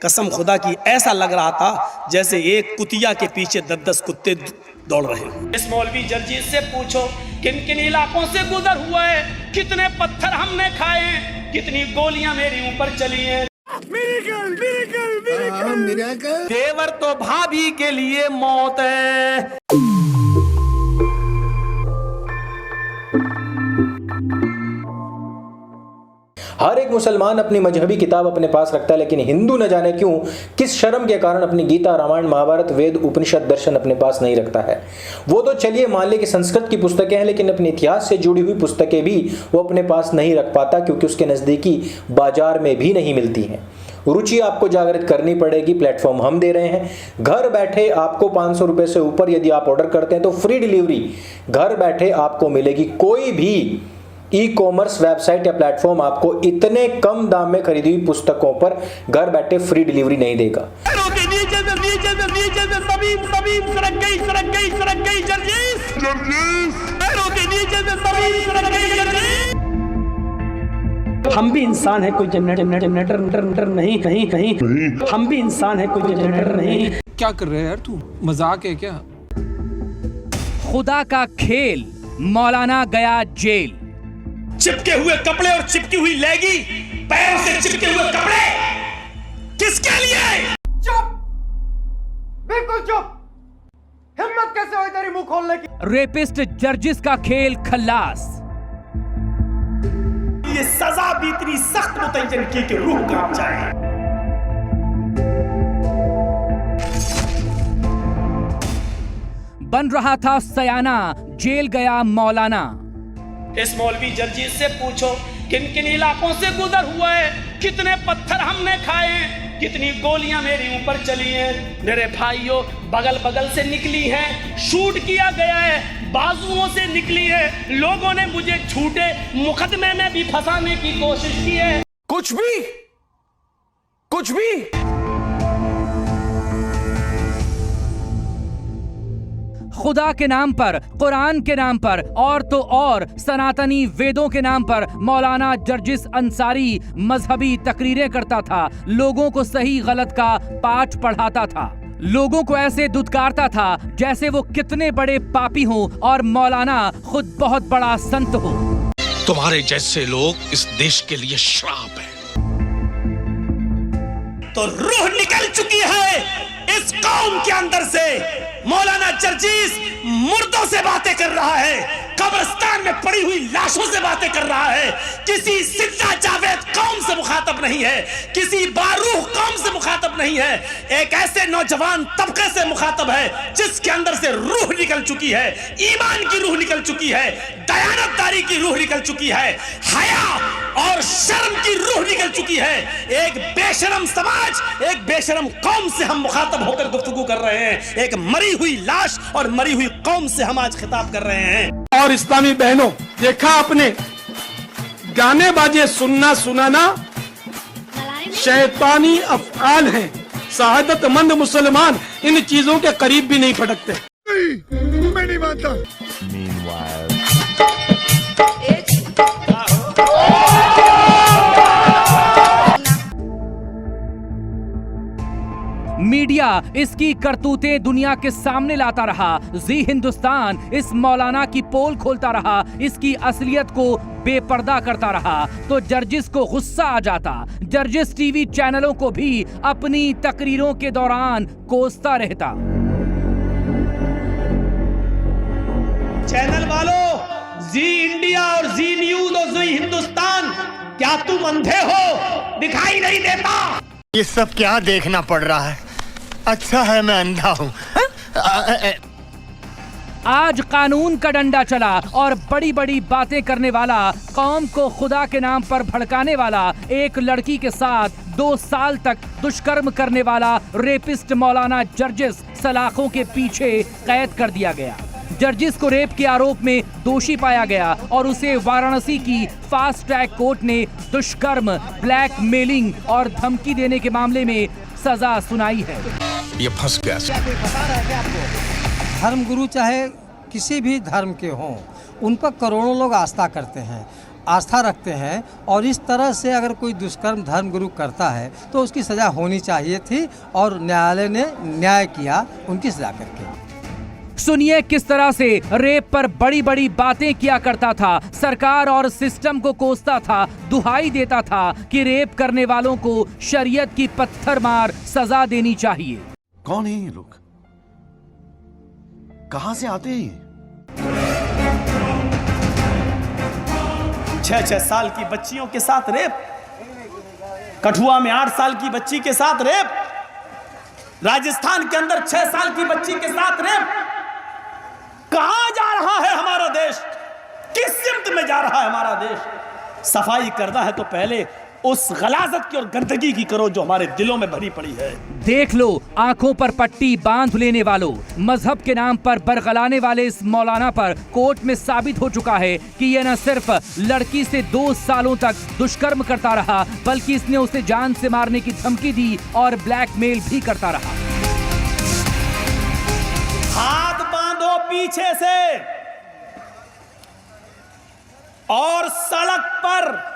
कसम खुदा की ऐसा लग रहा था जैसे एक कुतिया के पीछे 10-10 कुत्ते दौड़ रहे हो। इस मौलवी जर्जीस से पूछो किन किन इलाकों से गुजर हुआ है, कितने पत्थर हमने खाए हैं, कितनी गोलियां मेरे ऊपर चली हैं। देवर तो भाभी के लिए मौत है। हर एक मुसलमान अपनी मजहबी किताब अपने पास रखता है, लेकिन हिंदू न जाने क्यों किस शर्म के कारण अपनी गीता, रामायण, महाभारत, वेद, उपनिषद, दर्शन अपने पास नहीं रखता है। वो तो चलिए मान ले कि संस्कृत की पुस्तकें हैं, लेकिन अपने इतिहास से जुड़ी हुई पुस्तकें भी वो अपने पास नहीं रख पाता, क्योंकि उसके नज़दीकी बाजार में भी नहीं मिलती हैं। रुचि आपको जागृत करनी पड़ेगी। प्लेटफॉर्म हम दे रहे हैं। घर बैठे आपको 500 रुपये से ऊपर यदि आप ऑर्डर करते हैं तो फ्री डिलीवरी घर बैठे आपको मिलेगी। कोई भी ई कॉमर्स वेबसाइट या प्लेटफॉर्म आपको इतने कम दाम में खरीदी हुई पुस्तकों पर घर बैठे फ्री डिलीवरी नहीं देगा। हम भी इंसान है, कोई जनरेटर नहीं कहीं हम भी इंसान है, कोई जनरेटर नहीं। क्या कर रहे हैं यार तू, मजाक है क्या? खुदा का खेल, मौलाना गया जेल। चिपके हुए कपड़े और चिपकी हुई लेगी, पैरों से चिपके हुए कपड़े किसके लिए? चुप, बिल्कुल चुप। हिम्मत कैसे हुई तेरी मुंह खोलने की? रेपिस्ट जर्जिस का खेल खल्लास। ये सजा भी इतनी सख्त मुतय्यन की कि रूह कांप जाए। बन रहा था सयाना, जेल गया मौलाना। इस मौलवी जर्जीस से पूछो किन किन इलाकों से गुजर हुआ है, कितने पत्थर हमने खाए हैं, कितनी गोलियां मेरे ऊपर चली हैं। मेरे भाइयों, बगल बगल से निकली हैं, शूट किया गया है, बाजुओं से निकली है। लोगों ने मुझे झूठे मुकदमे में भी फंसाने की कोशिश की है। कुछ भी खुदा के नाम पर, कुरान के नाम पर और तो और सनातनी वेदों के नाम पर मौलाना जर्जिस अंसारी मजहबी तकरीरें करता था, लोगों को सही गलत का पाठ पढ़ाता था, लोगों को ऐसे दुत्कारता था जैसे वो कितने बड़े पापी हों और मौलाना खुद बहुत बड़ा संत हो। तुम्हारे जैसे लोग इस देश के लिए श्राप है। तो रूह निकल चुकी है इस कौम के अंदर से। मौलाना जर्जीस मुर्दों से बातें कर रहा है, कब्रिस्तान में पड़ी हुई लाशों से बातें कर रहा है। किसी सिद्दा जावेद कौम से मुखातब नहीं है, किसी बारूह कौम से मुखातब नहीं है। एक ऐसे नौजवान तबके से मुखातब है जिसके अंदर से रूह निकल चुकी है, ईमान की रूह निकल चुकी है, दयानतदारी की रूह निकल चुकी है, हया और शर्म की रूह निकल चुकी है। एक बेशरम समाज, एक बेशरम कौम से हम मुखातब होकर गुफ्तगू कर रहे हैं। एक मरी हुई लाश और मरी हुई कौम से हम आज खिताब कर रहे हैं। और इस्लामी बहनों, देखा आपने, गाने बाजे सुनना सुनाना शैतानी अफ़आल हैं। शहादतमंद मुसलमान इन चीजों के करीब भी नहीं फटकते। मैं नहीं मानता। मीडिया इसकी करतूतें दुनिया के सामने लाता रहा। जी हिंदुस्तान इस मौलाना की पोल खोलता रहा, इसकी असलियत को बेपर्दा करता रहा। तो जर्जिस को गुस्सा आ जाता। जर्जिस टीवी चैनलों को भी अपनी तकरीरों के दौरान कोसता रहता। चैनल वालों, जी इंडिया और जी न्यूज और जी हिंदुस्तान, क्या तुम अंधे हो? दिखाई नहीं देता? ये सब क्या देखना पड़ रहा है? अच्छा है मैं अंधा हूँ। आज कानून का डंडा चला और बड़ी बड़ी बातें करने वाला, कौम को खुदा के नाम पर भड़काने वाला, एक लड़की के साथ 2 साल तक दुष्कर्म करने वाला रेपिस्ट मौलाना जर्जिस सलाखों के पीछे कैद कर दिया गया। जर्जिस को रेप के आरोप में दोषी पाया गया और उसे वाराणसी की फास्ट ट्रैक कोर्ट ने दुष्कर्म, ब्लैकमेलिंग और धमकी देने के मामले में सजा सुनाई है। ये फंस गया। धर्मगुरु चाहे किसी भी धर्म के हों, उन पर करोड़ों लोग आस्था करते हैं आस्था रखते हैं और इस तरह से अगर कोई दुष्कर्म धर्मगुरु करता है तो उसकी सज़ा होनी चाहिए थी और न्यायालय ने न्याय किया उनकी सज़ा करके। सुनिए किस तरह से रेप पर बड़ी बड़ी बातें किया करता था, सरकार और सिस्टम को कोसता था, दुहाई देता था कि रेप करने वालों को शरीयत की पत्थर मार सजा देनी चाहिए। कौन है ये लोग? कहां से आते हैं? 6-6 साल की बच्चियों के साथ रेप, कठुआ में 8 साल की बच्ची के साथ रेप, राजस्थान के अंदर 6 साल की बच्ची के साथ रेप। कहां जा रहा है हमारा देश? किस सिमत में जा रहा है हमारा देश? सफाई करना है तो पहले उस गलाजत की और गंदगी की करो जो हमारे दिलों में भरी पड़ी है। देख लो, आंखों पर पट्टी बांध लेने वालों, मजहब के नाम पर बरगलाने वाले इस मौलाना पर कोर्ट में साबित हो चुका है कि यह न सिर्फ लड़की से 2 सालों तक दुष्कर्म करता रहा, बल्कि इसने उसे जान से मारने की धमकी दी और ब्लैकमेल भी करता रहा। हाथ बांधो पीछे से और सड़क पर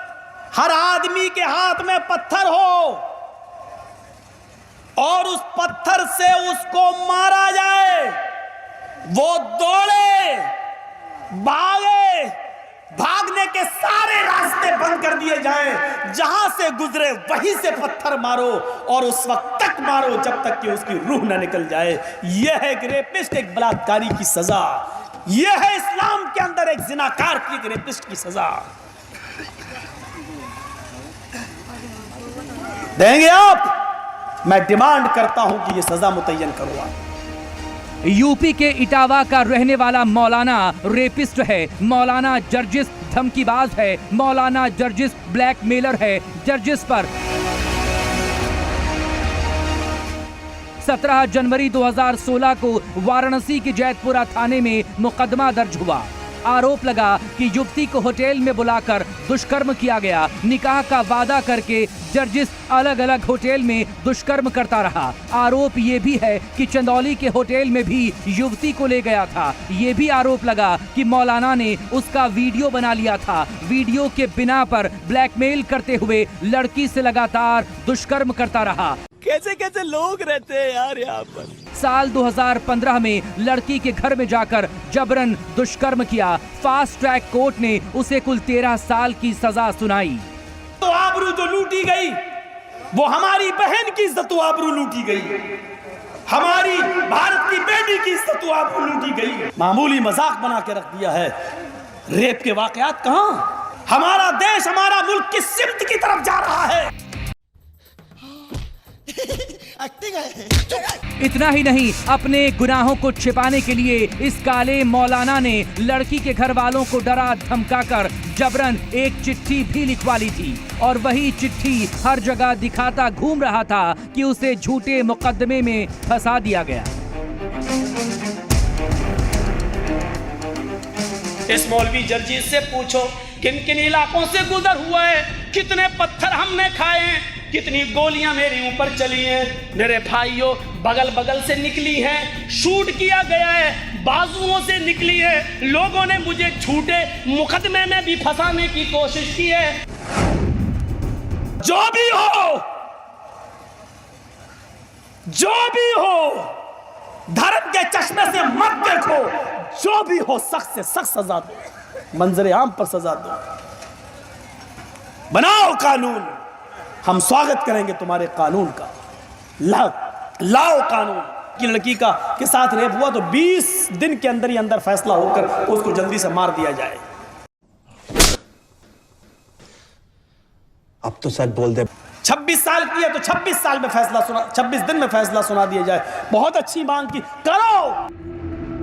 हर आदमी के हाथ में पत्थर हो और उस पत्थर से उसको मारा जाए। वो दौड़े, भागे, भागने के सारे रास्ते बंद कर दिए जाएं, जहां से गुजरे वहीं से पत्थर मारो और उस वक्त तक मारो जब तक कि उसकी रूह न निकल जाए। यह है एक रेपिस्ट, एक बलात्कारी की सजा। यह है इस्लाम के अंदर एक जिनाकार की, एक रेपिस्ट की सजा। देंगे आप? मैं डिमांड करता हूं कि यह सजा मुतय्यन करो। यूपी के इटावा का रहने वाला मौलाना रेपिस्ट है, मौलाना जर्जिस धमकीबाज है, मौलाना जर्जिस ब्लैकमेलर है। जर्जिस पर 17 जनवरी 2016 को वाराणसी के जैतपुरा थाने में मुकदमा दर्ज हुआ। आरोप लगा कि युवती को होटल में बुलाकर दुष्कर्म किया गया। निकाह का वादा करके जर्जिस अलग अलग होटल में दुष्कर्म करता रहा। आरोप ये भी है कि चंदौली के होटल में भी युवती को ले गया था। ये भी आरोप लगा कि मौलाना ने उसका वीडियो बना लिया था। वीडियो के बिना पर ब्लैकमेल करते हुए लड़की से लगातार दुष्कर्म करता रहा। कैसे कैसे लोग रहते हैं यार यहाँ पर। साल 2015 में लड़की के घर में जाकर जबरन दुष्कर्म किया। फास्ट ट्रैक कोर्ट ने उसे कुल 13 साल की सजा सुनाई। तो आबरू तो लूटी गई, वो हमारी बहन की इज्जत आबरू लूटी गई, हमारी भारत की बेटी की इज्जत आबरू लूटी गई। मामूली मजाक बना के रख दिया है। रेप के वाकयात कहां? हमारा देश, हमारा मुल्क किस सिमत की तरफ जा रहा है? इतना ही नहीं, अपने गुनाहों को छिपाने के लिए इस काले मौलाना ने लड़की के घर वालों को डरा धमकाकर जबरन एक चिट्ठी भी लिखवा ली थी और वही चिट्ठी हर जगह दिखाता घूम रहा था कि उसे झूठे मुकदमे में फंसा दिया गया। इस मौलवी जर्जिस से पूछो किन किन इलाकों से गुजर हुआ है, कितने पत्थर हमने खाए हैं, कितनी गोलियां मेरे ऊपर चली हैं। मेरे भाइयों, बगल बगल से निकली हैं, शूट किया गया है, बाजुओं से निकली है। लोगों ने मुझे झूठे मुकदमे में भी फंसाने की कोशिश की है। जो भी हो, जो भी हो, धर्म के चश्मे से मत देखो। जो भी हो, सख्त से सख्त सजा दो, मंजर आम पर सजा दो, बनाओ कानून। हम स्वागत करेंगे तुम्हारे कानून का। लाओ कानून। की लड़की का के साथ रेप हुआ तो 20 दिन के अंदर ही अंदर फैसला होकर उसको जल्दी से मार दिया जाए। अब तो सच बोल दे। 26 साल की है तो 26 साल में फैसला सुना, 26 दिन में फैसला सुना दिया जाए। बहुत अच्छी मांग की, करो।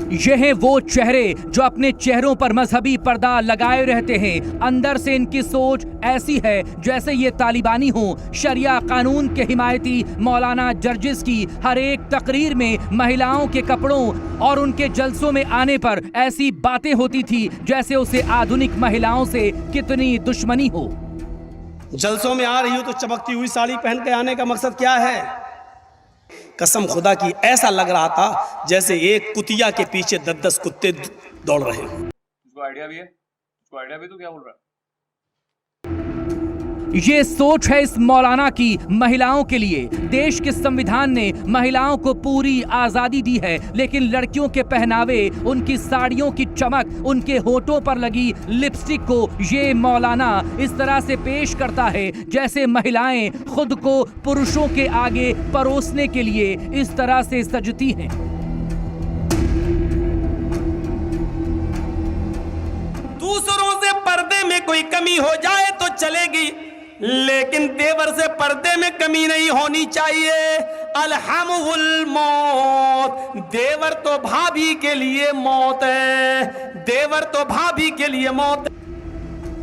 ये हैं वो चेहरे जो अपने चेहरों पर मजहबी पर्दा लगाए रहते हैं। अंदर से इनकी सोच ऐसी है जैसे ये तालिबानी हो। शरिया कानून के हिमायती मौलाना जर्जिस की हर एक तकरीर में महिलाओं के कपड़ों और उनके जलसों में आने पर ऐसी बातें होती थी जैसे उसे आधुनिक महिलाओं से कितनी दुश्मनी हो। जलसों में आ रही हो तो चमकती हुई साड़ी पहन के आने का मकसद क्या है? कसम खुदा की ऐसा लग रहा था जैसे एक कुतिया के पीछे 10-10 कुत्ते दौड़ रहे हो। उसको आइडिया भी है? उसको आइडिया भी तो क्या बोल रहा है? ये सोच है इस मौलाना की महिलाओं के लिए। देश के संविधान ने महिलाओं को पूरी आजादी दी है, लेकिन लड़कियों के पहनावे, उनकी साड़ियों की चमक, उनके होठों पर लगी लिपस्टिक को ये मौलाना इस तरह से पेश करता है जैसे महिलाएं खुद को पुरुषों के आगे परोसने के लिए इस तरह से सजती हैं। दूसरों से पर्दे में कोई कमी हो जाए तो चलेगी, लेकिन देवर से पर्दे में कमी नहीं होनी चाहिए। अलहमुल मौत, देवर तो भाभी के लिए मौत है, देवर तो भाभी के लिए मौत है।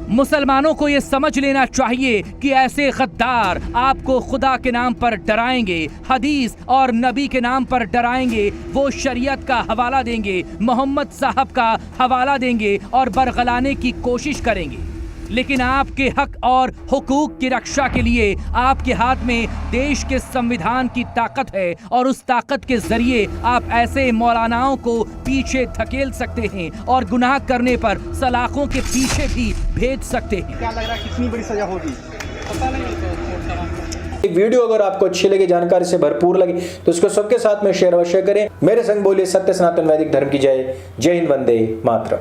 मुसलमानों को यह समझ लेना चाहिए कि ऐसे गद्दार आपको खुदा के नाम पर डराएंगे, हदीस और नबी के नाम पर डराएंगे, वो शरीयत का हवाला देंगे, मोहम्मद साहब का हवाला देंगे और बरगलाने की कोशिश करेंगे। लेकिन आपके हक और हुकूक की रक्षा के लिए आपके हाथ में देश के संविधान की ताकत है और उस ताकत के जरिए आप ऐसे मौलानाओं को पीछे धकेल सकते हैं और गुनाह करने पर सलाखों के पीछे भी भेज सकते हैं। क्या लग रहा है कितनी बड़ी सजा होगी? पता नहीं। वीडियो अगर आपको अच्छी लगी, जानकारी से भरपूर लगी तो इसको सबके साथ में शेयर अवश्य करें। मेरे संग बोलिए सत्य सनातन वैदिक धर्म की जय। जय हिंद, वंदे मातरम।